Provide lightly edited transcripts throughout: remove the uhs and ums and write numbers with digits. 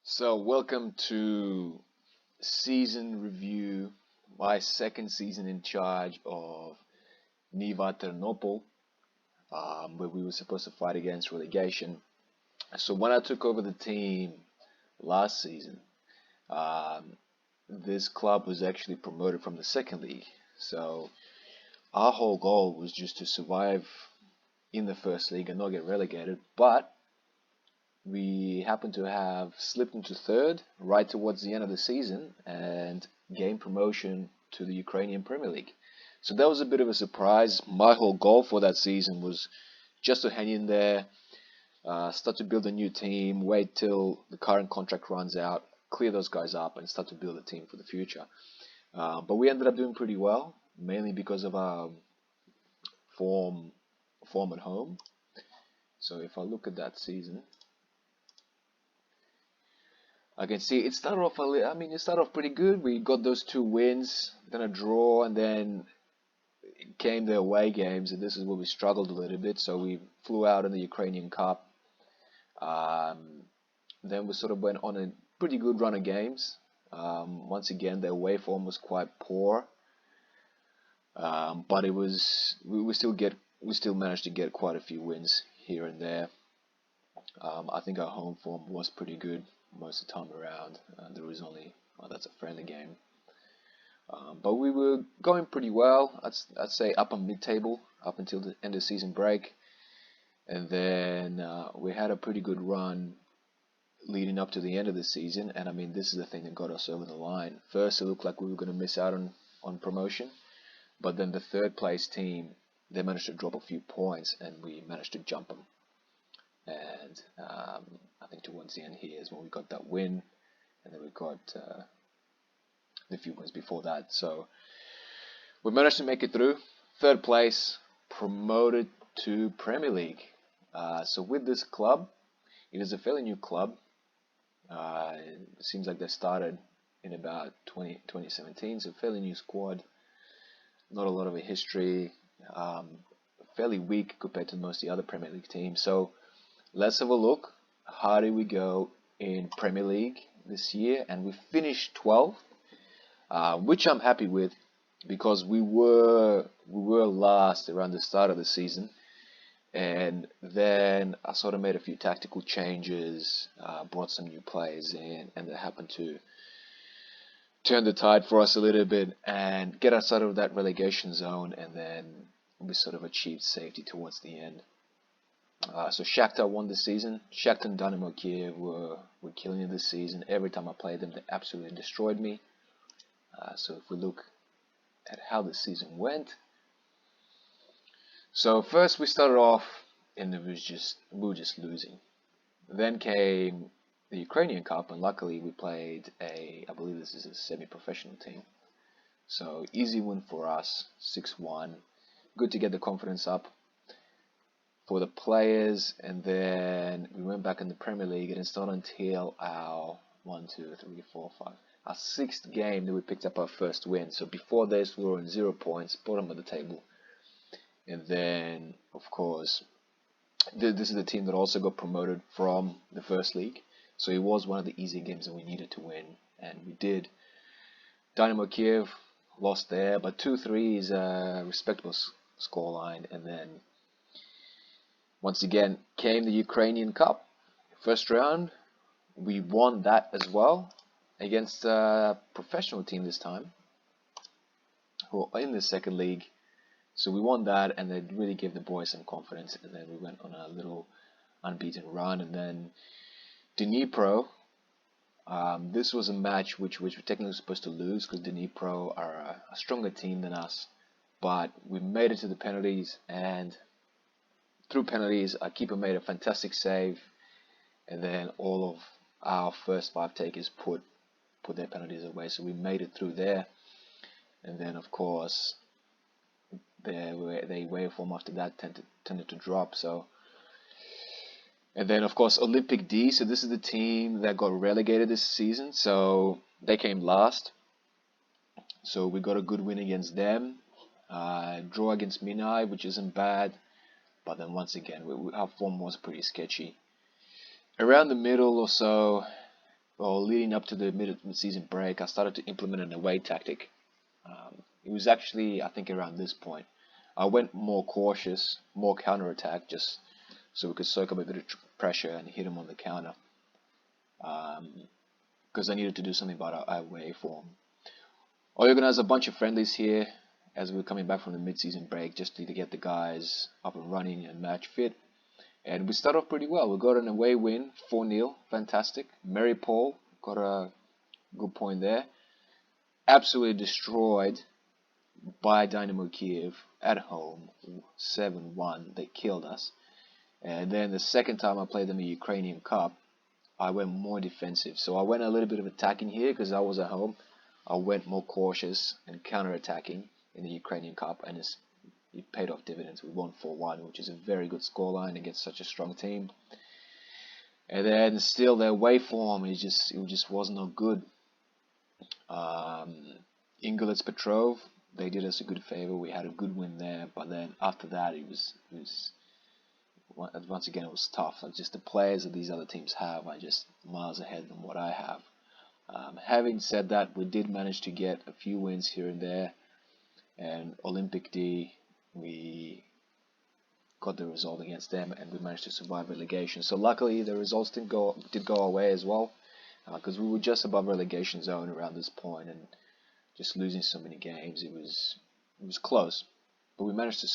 So, welcome to season review, my second season in charge of Nyva Ternopil, where we were supposed to fight against relegation. So, when I took over the team last season, um, this club was actually promoted from the second league. So, our whole goal was just to survive in the first league and not get relegated. But we happened to have slipped into third right towards the end of the season and gained promotion to the Ukrainian Premier League. So that was a bit of a surprise. My whole goal for that season was just to hang in there, start to build a new team, wait till the current contract runs out, clear those guys up, and start to build a team for the future. But we ended up doing pretty well, mainly because of our form form at home. So if I look at that season, I can see it started off it started off pretty good. We got those two wins, then a draw, and then came the away games, and this is where we struggled a little bit. So we flew out in the Ukrainian Cup. Um, then we sort of went on a pretty good run of games. Once again, the away form was quite poor, but it was we still managed to get quite a few wins here and there. I think our home form was pretty good most of the time around. There was only that's a friendly game, but we were going pretty well. I'd say upper mid-table up until the end of season break, and then we had a pretty good run leading up to the end of the season. And I mean, this is the thing that got us over the line. First, it looked like we were going to miss out on promotion, but then the third place team, they managed to drop a few points, and we managed to jump them. And I think towards the end here is when we got that win, and then we got the few wins before that. So we managed to make it through. Third place, promoted to Premier League. So with this club, it is a fairly new club. It seems like they started in about 2017, so fairly new squad. Not a lot of a history. Fairly weak compared to most of the other Premier League teams. So let's have a look. How did we go in Premier League this year? And we finished 12th, which I'm happy with because we were last around the start of the season, and then I sort of made a few tactical changes, brought some new players in, and that happened to turn the tide for us a little bit and get us out of that relegation zone, and then we sort of achieved safety towards the end. So Shakhtar won this season. Shakhtar and Dynamo Kiev were killing it this season. Every time I played them, they absolutely destroyed me. So if we look at how the season went, so first we started off and we were just losing. Then came the Ukrainian Cup, and luckily we played I believe this is a semi-professional team. So easy win for us, 6-1. Good to get the confidence up for the players, and then we went back in the Premier League, and it's not until our our sixth game that we picked up our first win. So before this, we were on 0 points, bottom of the table, and then of course this is the team that also got promoted from the first league. So it was one of the easy games that we needed to win, and we did. Dynamo Kiev lost there, but 2-3 is a respectable scoreline, and then once again came the Ukrainian Cup. First round, we won that as well against a professional team this time, who are in the second league. So we won that, and it really gave the boys some confidence. And then we went on a little unbeaten run. And then Dnipro, this was a match which we technically were supposed to lose because Dnipro are a stronger team than us. But we made it to the penalties, and through penalties, our keeper made a fantastic save, and then all of our first 5 takers put their penalties away. So we made it through there, and then of course their wave form after that tended to drop. So, and then of course Olympic D. So this is the team that got relegated this season. So they came last. So we got a good win against them. Draw against Minai, which isn't bad. But then once again, our form was pretty sketchy. Around the middle or so, or leading up to the mid-season break, I started to implement an away tactic. It was actually, I think, around this point. I went more cautious, more counter-attack, just so we could soak up a bit of pressure and hit them on the counter. Because I needed to do something about our away form. I organized a bunch of friendlies here as we were coming back from the mid-season break, just to get the guys up and running and match fit. And we started off pretty well. We got an away win, 4-0, fantastic. Mary Paul got a good point there. Absolutely destroyed by Dynamo Kiev at home, 7-1. They killed us. And then the second time I played them in the Ukrainian Cup, I went more defensive. So I went a little bit of attacking here because I was at home. I went more cautious and counter-attacking in the Ukrainian Cup, and it paid off dividends. We won 4-1, which is a very good scoreline against such a strong team. And then still their away form, it just was not good. Ingolets Petrov, they did us a good favor. We had a good win there, but then after that, it was once again, it was tough. Like, just the players that these other teams have are just miles ahead than what I have. Having said that, we did manage to get a few wins here and there, and Olympic D, we got the result against them, and we managed to survive relegation. So luckily, the results did go our way as well, because we were just above relegation zone around this point, and just losing so many games, it was close, but we managed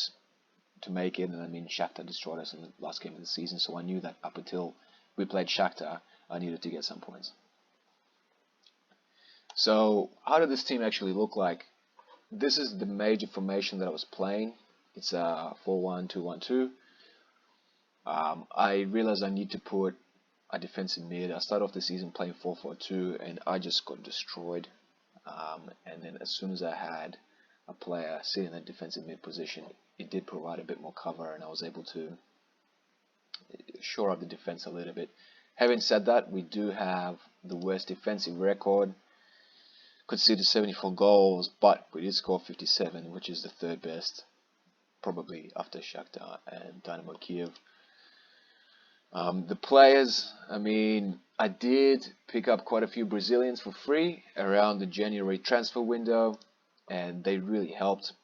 to make it. And I mean, Shakhtar destroyed us in the last game of the season, so I knew that up until we played Shakhtar, I needed to get some points. So how did this team actually look like? This is the major formation that I was playing. It's a 4-1-2-1-2. I realized I need to put a defensive mid. I started off the season playing 4-4-2, and I just got destroyed. And then as soon as I had a player sitting in the defensive mid position, it did provide a bit more cover, and I was able to shore up the defense a little bit. Having said that, we do have the worst defensive record. Conceded 74 goals, but we did score 57, which is the third best, probably after Shakhtar and Dynamo Kiev. The players, I mean, I did pick up quite a few Brazilians for free around the January transfer window, and they really helped,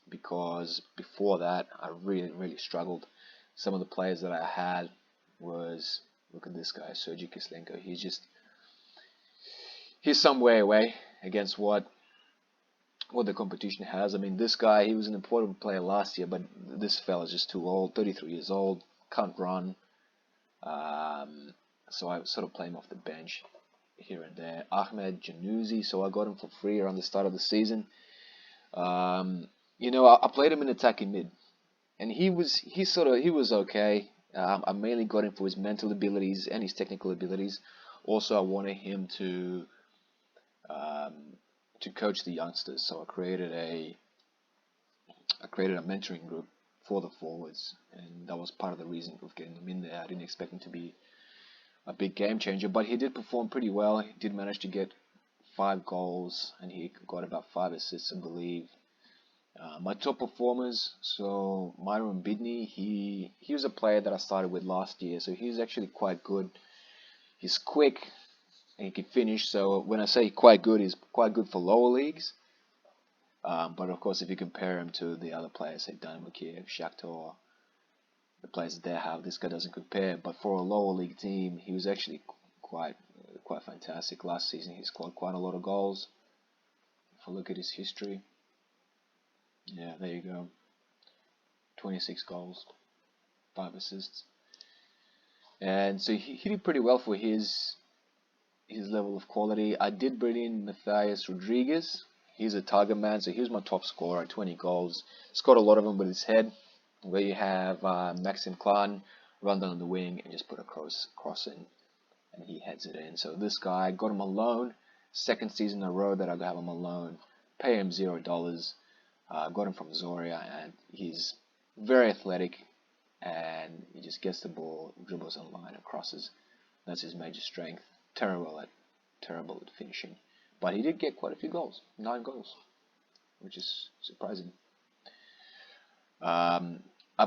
because before that I really struggled. Some of the players that I had was, look at this guy, Sergei Kislenko. He's some way away against what the competition has. I mean, this guy, he was an important player last year, but this fella's just too old, 33 years old, can't run. So I sort of play him off the bench here and there. Ahmed Januzzi, so I got him for free around the start of the season. I played him in attacking mid, and he was okay. I mainly got him for his mental abilities and his technical abilities. Also, I wanted him to coach the youngsters, so I created a mentoring group for the forwards, and that was part of the reason of getting him in there. I didn't expect him to be a big game changer, but he did perform pretty well. He did manage to get 5 goals, and he got about 5 assists, I believe. My top performers, so Myron Bidney, he was a player that I started with last year, so he's actually quite good. He's quick, and he can finish. So when I say quite good, he's quite good for lower leagues. But of course, if you compare him to the other players, say Dynamo Kiev, Shakhtar, the players that they have, this guy doesn't compare. But for a lower league team, he was actually quite fantastic. Last season, he scored quite a lot of goals. If I look at his history, yeah, there you go. 26 goals, 5 assists. And so he did pretty well for his level of quality. I did bring in Matthias Rodriguez. He's a target man, so he was my top scorer at 20 goals. Scored a lot of them with his head. Where you have Maxim Klan run down the wing and just put a cross in, and he heads it in. So this guy, got him on loan. Second season in a row that I have him on loan. Pay him $0. Got him from Zoria, and he's very athletic, and he just gets the ball, dribbles on line and crosses. That's his major strength. Terrible at finishing, but he did get quite a few goals, 9 goals, which is surprising. I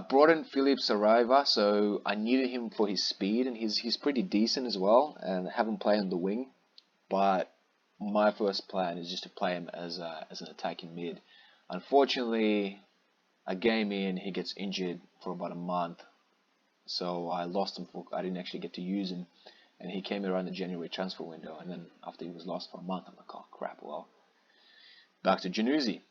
brought in Philippe Saraiva, so I needed him for his speed, and he's pretty decent as well, and have him play on the wing. but my first plan is just to play him as an attacking mid. Unfortunately, a game in, he gets injured for about a month, so I lost him. I didn't actually get to use him, and he came around the January transfer window, and then after he was lost for a month, I'm like, oh crap, well, back to Januzzi.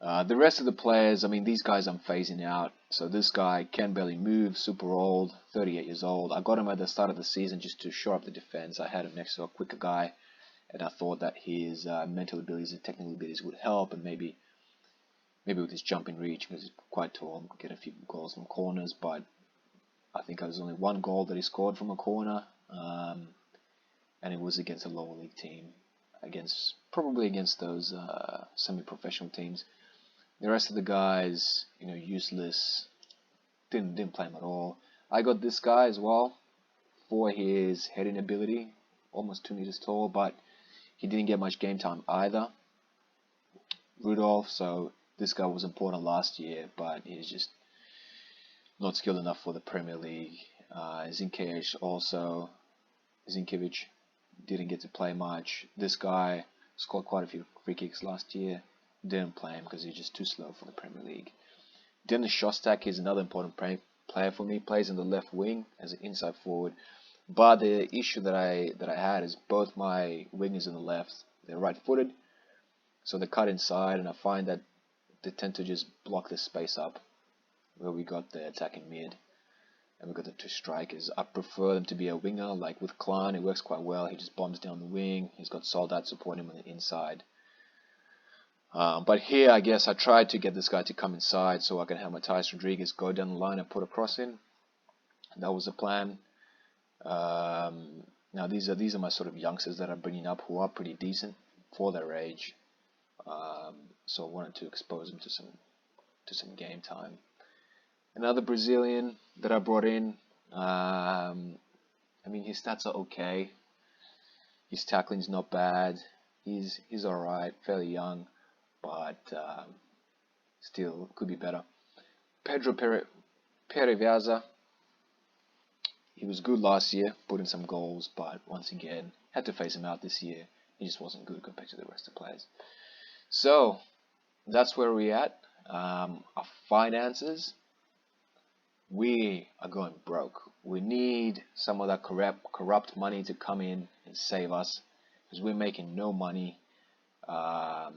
The rest of the players, I mean, these guys I'm phasing out. So this guy can barely move, super old, 38 years old. I got him at the start of the season just to shore up the defense. I had him next to a quicker guy, and I thought that his mental abilities and technical abilities would help, and maybe with his jumping reach, because he's quite tall, get a few goals from corners. But I think it was only one goal that he scored from a corner, and it was against a lower league team, probably against those semi-professional teams. The rest of the guys, useless, didn't play him at all. I got this guy as well for his heading ability, almost 2 meters tall, but he didn't get much game time either. Rudolph, so this guy was important last year, but he's just not skilled enough for the Premier League. Zinkiewicz didn't get to play much. This guy scored quite a few free kicks last year. Didn't play him because he's just too slow for the Premier League. Dennis Shostak is another important player for me. Plays in the left wing as an inside forward. But the issue that I had is both my wingers on the left, they're right-footed, so they cut inside, and I find that they tend to just block the space up where we got the attacking mid and we got the two strikers. I prefer them to be a winger, like with Klein. It works quite well. He just bombs down the wing. He's got Soldat supporting him on the inside. But here, I guess I tried to get this guy to come inside so I can have Matthias Rodriguez go down the line and put a cross in. That was the plan. Now these are my sort of youngsters that I'm bringing up who are pretty decent for their age. So I wanted to expose them to some game time. Another Brazilian that I brought in. I mean, his stats are okay. His tackling's not bad. He's alright, fairly young, but still could be better. Pedro Pereviaza. He was good last year, put in some goals, but once again, had to face him out this year. He just wasn't good compared to the rest of the players. So, that's where we're at. Our finances, we are going broke. We need some of that corrupt money to come in and save us, because we're making no money. Our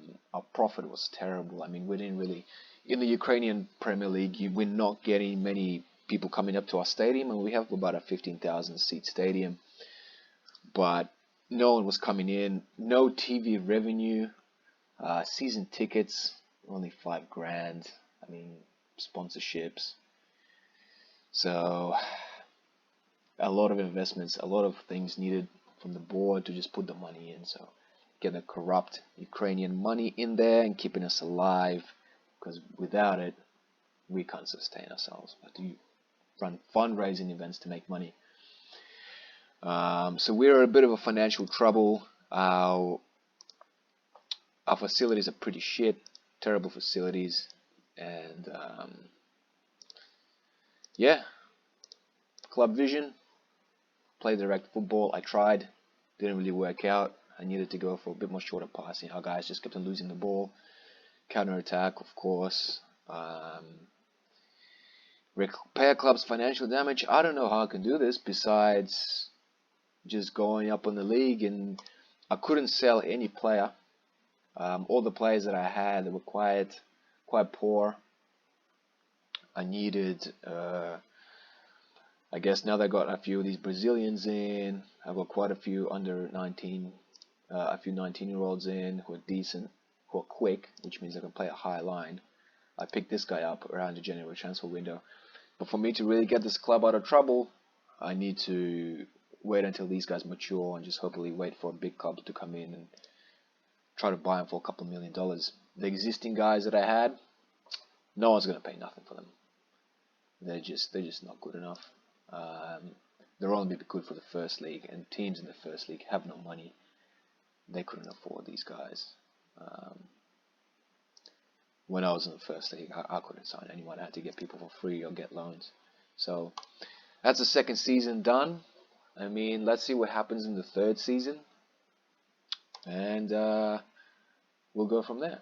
profit was terrible. I mean, we didn't really... In the Ukrainian Premier League, we're not getting many people coming up to our stadium, and we have about a 15,000 seat stadium, but no one was coming in. No TV revenue. Season tickets, only $5,000. I mean, sponsorships. So a lot of investments, a lot of things needed from the board to just put the money in. So get the corrupt Ukrainian money in there and keeping us alive, because without it, we can't sustain ourselves. But you run fundraising events to make money. So we're a bit of a financial trouble. Our facilities are pretty shit, terrible facilities, and yeah, club vision, play direct football. I tried, didn't really work out. I needed to go for a bit more shorter passing. Our guys just kept on losing the ball. Counter attack, of course. Repair club's financial damage. I don't know how I can do this besides just going up on the league, and I couldn't sell any player. All the players that I had, they were quite poor. I needed, I guess now that I got a few of these Brazilians in, I've got quite a few under 19, a few 19-year-olds in who are decent, who are quick, which means I can play a high line. I picked this guy up around the January transfer window. But for me to really get this club out of trouble, I need to wait until these guys mature and just hopefully wait for a big club to come in and try to buy them for a couple $1 million. The existing guys that I had, no one's going to pay nothing for them. They're just not good enough. They'll only be good for the first league, and teams in the first league have no money. They couldn't afford these guys. When I was in the first league, I couldn't sign anyone. I had to get people for free or get loans. So that's the second season done. I mean, let's see what happens in the third season, and we'll go from there.